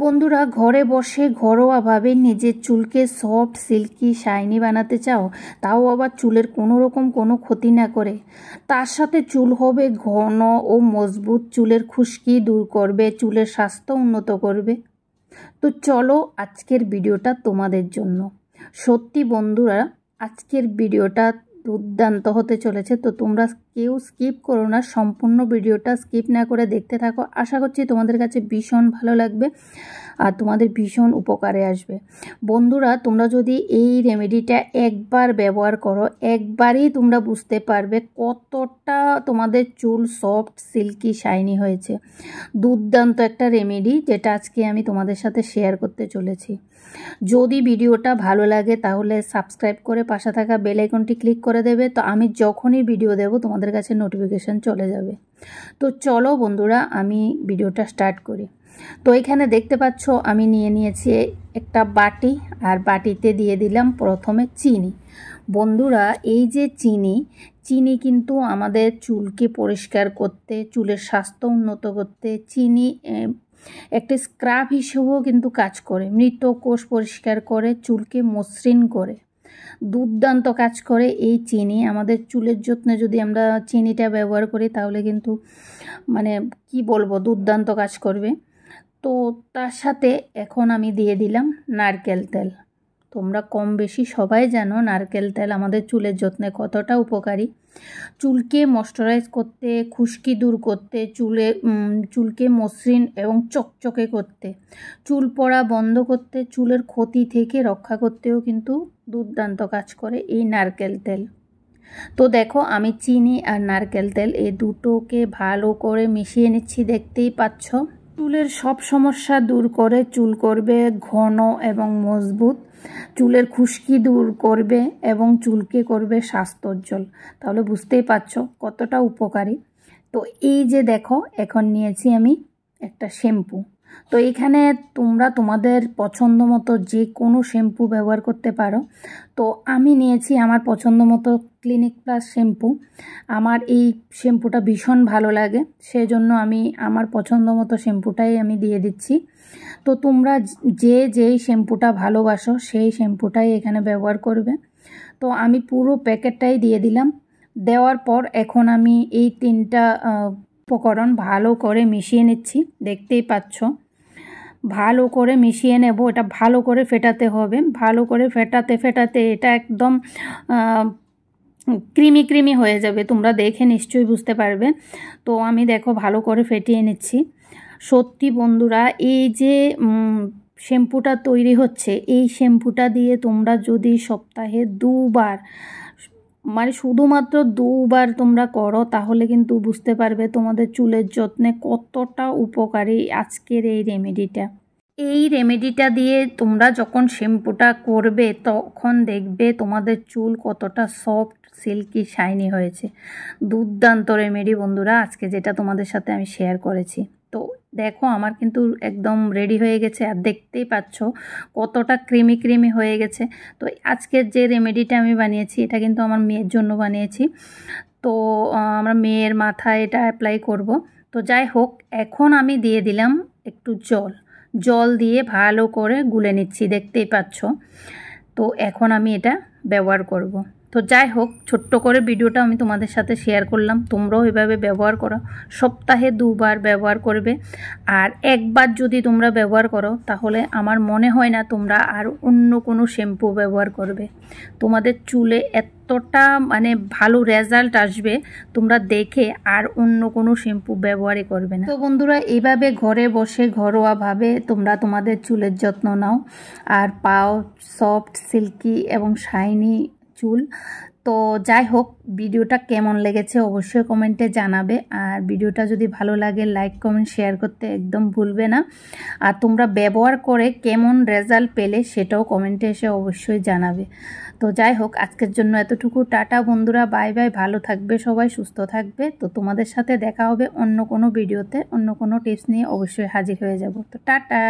বন্ধুরা, ঘরে বসে ঘরোয়াভাবে নিজের চুলকে সফট, সিল্কি, শাইনি বানাতে চাও, তাও আবার চুলের কোনো রকম কোনো ক্ষতি না করে। তার সাথে চুল হবে ঘন ও মজবুত, চুলের খুশকি দূর করবে, চুলের স্বাস্থ্য উন্নত করবে। তো চলো, আজকের ভিডিওটা তোমাদের জন্য। সত্যি বন্ধুরা, আজকের ভিডিওটা দুর্দান্ত হতে চলেছে। তো তোমরা কেউ স্কিপ করো না, সম্পূর্ণ ভিডিওটা স্কিপ না করে দেখতে থাকো। আশা করছি তোমাদের কাছে ভীষণ ভালো লাগবে আর তোমাদের ভীষণ উপকারে আসবে। বন্ধুরা, তোমরা যদি এই রেমেডিটা একবার ব্যবহার করো, একবারই তোমরা বুঝতে পারবে কতটা তোমাদের চুল সফট, সিল্কি, শাইনি হয়েছে। দুর্দান্ত একটা রেমেডি, যেটা আজকে আমি তোমাদের সাথে শেয়ার করতে চলেছি। যদি ভিডিওটা ভালো লাগে তাহলে সাবস্ক্রাইব করে পাশে থাকা বেল আইকনটি ক্লিক করে দেবে, তো আমি যখনই ভিডিও দেব তোমাদের কাছে নোটিফিকেশান চলে যাবে। তো চলো বন্ধুরা, আমি ভিডিওটা স্টার্ট করি। তো এখানে দেখতে পাচ্ছ আমি নিয়েছি একটা বাটি, আর বাটিতে দিয়ে দিলাম প্রথমে চিনি। বন্ধুরা, এই যে চিনি কিন্তু আমাদের চুলকে পরিষ্কার করতে, চুলের স্বাস্থ্য উন্নত করতে, চিনি একটা স্ক্রাব হিসেবেও কিন্তু কাজ করে। মৃত কোষ পরিষ্কার করে, চুলকে মসৃণ করে, দুর্দান্ত কাজ করে এই চিনি। আমাদের চুলের যত্নে যদি আমরা চিনিটা ব্যবহার করি তাহলে কিন্তু মানে কি বলবো, দুর্দান্ত কাজ করবে। তো তার সাথে এখন আমি দিয়ে দিলাম নারকেল তেল। তোমরা কম বেশি সবাই জানো নারকেল তেল আমাদের চুলের যত্নে কতটা উপকারী। চুলকে ময়শ্চারাইজ করতে, খুশকি দূর করতে, চুলকে মসৃণ এবং চকচকে করতে, চুল পড়া বন্ধ করতে, চুলের ক্ষতি থেকে রক্ষা করতেও কিন্তু দুর্দান্ত কাজ করে এই নারকেল তেল। তো দেখো, আমি চিনি আর নারকেল তেল এই দুটোকে ভালো করে মিশিয়ে নিচ্ছি, দেখতেই পাচ্ছ। চুলের সব সমস্যা দূর করে, চুল করবে ঘন এবং মজবুত, চুলের খুশকি দূর করবে এবং চুলকে করবে স্বাস্থ্যোজ্জ্বল। তাহলে বুঝতেই পারছো কতটা উপকারী। তো এই যে দেখো, এখন নিয়েছি আমি একটা শ্যাম্পু। তো এখানে তোমরা তোমাদের পছন্দ মতো যে কোনো শ্যাম্পু ব্যবহার করতে পারো। তো আমি নিয়েছি আমার পছন্দ মতো ক্লিনিক প্লাস শ্যাম্পু। আমার এই শ্যাম্পুটা ভীষণ ভালো লাগে, সেজন্য আমি আমার পছন্দ মতো শ্যাম্পুটাই আমি দিয়ে দিচ্ছি। তো তোমরা যেই শ্যাম্পুটা ভালোবাসো সেই শ্যাম্পুটাই এখানে ব্যবহার করবে। তো আমি পুরো প্যাকেটটাই দিয়ে দিলাম। দেওয়ার পর এখন আমি এই তিনটা উপকরণ ভালো করে মিশিয়ে নিচ্ছি, দেখতেই পাচ্ছ। ভালো করে মিশিয়ে নেব, এটা ভালো করে ফেটাতে হবে। ভালো করে ফেটাতে এটা একদম ক্রিমি হয়ে যাবে, তোমরা দেখে নিশ্চয়ই বুঝতে পারবে। তো আমি দেখো ভালো করে ফেটিয়ে নিচ্ছি। সত্যি বন্ধুরা, এই যে শ্যাম্পুটা তৈরি হচ্ছে, এই শ্যাম্পুটা দিয়ে তোমরা যদি সপ্তাহে দুবার, মানে শুধুমাত্র দুবার তোমরা করো, তাহলে কিন্তু বুঝতে পারবে তোমাদের চুলের যত্নে কতটা উপকারী আজকের এই রেমেডিটা। এই রেমেডিটা দিয়ে তোমরা যখন শ্যাম্পুটা করবে তখন দেখবে তোমাদের চুল কতটা সফট, সিল্কি, শাইনি হয়েছে। দুর্দান্ত রেমেডি বন্ধুরা, আজকে যেটা তোমাদের সাথে আমি শেয়ার করেছি। তো দেখো, আমার কিন্তু একদম রেডি হয়ে গেছে, আর দেখতেই পাচ্ছ কতটা ক্রিমি হয়ে গেছে। তো আজকের যে রেমেডিটা আমি বানিয়েছি, এটা কিন্তু আমার মেয়ের জন্য বানিয়েছি। তো আমরা মেয়ের মাথায় এটা অ্যাপ্লাই করব। তো যাই হোক, এখন আমি দিয়ে দিলাম একটু জল দিয়ে ভালো করে গুলে নিচ্ছি, দেখতেই পাচ্ছ। তো এখন আমি এটা ব্যবহার করব। তো যাই হোক, ছোট্ট করে ভিডিওটা আমি তোমাদের সাথে শেয়ার করলাম। তোমরাও এভাবে ব্যবহার করো, সপ্তাহে দুবার ব্যবহার করবে। আর একবার যদি তোমরা ব্যবহার করো তাহলে আমার মনে হয় না তোমরা আর অন্য কোনো শ্যাম্পু ব্যবহার করবে। তোমাদের চুলে এতটা মানে ভালো রেজাল্ট আসবে, তোমরা দেখে আর অন্য কোনো শ্যাম্পু ব্যবহারই করবে না। তো বন্ধুরা, এইভাবে ঘরে বসে ঘরোয়াভাবে তোমরা তোমাদের চুলের যত্ন নাও আর পাও সফট, সিল্কি এবং শাইনি চুল। তো যাই হোক, ভিডিওটা কেমন লেগেছে অবশ্যই কমেন্টে জানাবে। আর ভিডিওটা যদি ভালো লাগে লাইক, কমেন্ট, শেয়ার করতে একদম ভুলবে না। আর তোমরা ব্যবহার করে কেমন রেজাল্ট পেলে সেটাও কমেন্টে এসে অবশ্যই জানাবে। তো যাই হোক, আজকের জন্য এতটুকু। টাটা বন্ধুরা, বাই বাই। ভালো থাকবে সবাই, সুস্থ থাকবে। তো তোমাদের সাথে দেখা হবে অন্য কোনো ভিডিওতে, অন্য কোনো টিপস নিয়ে অবশ্যই হাজির হয়ে যাব। তো টাটা।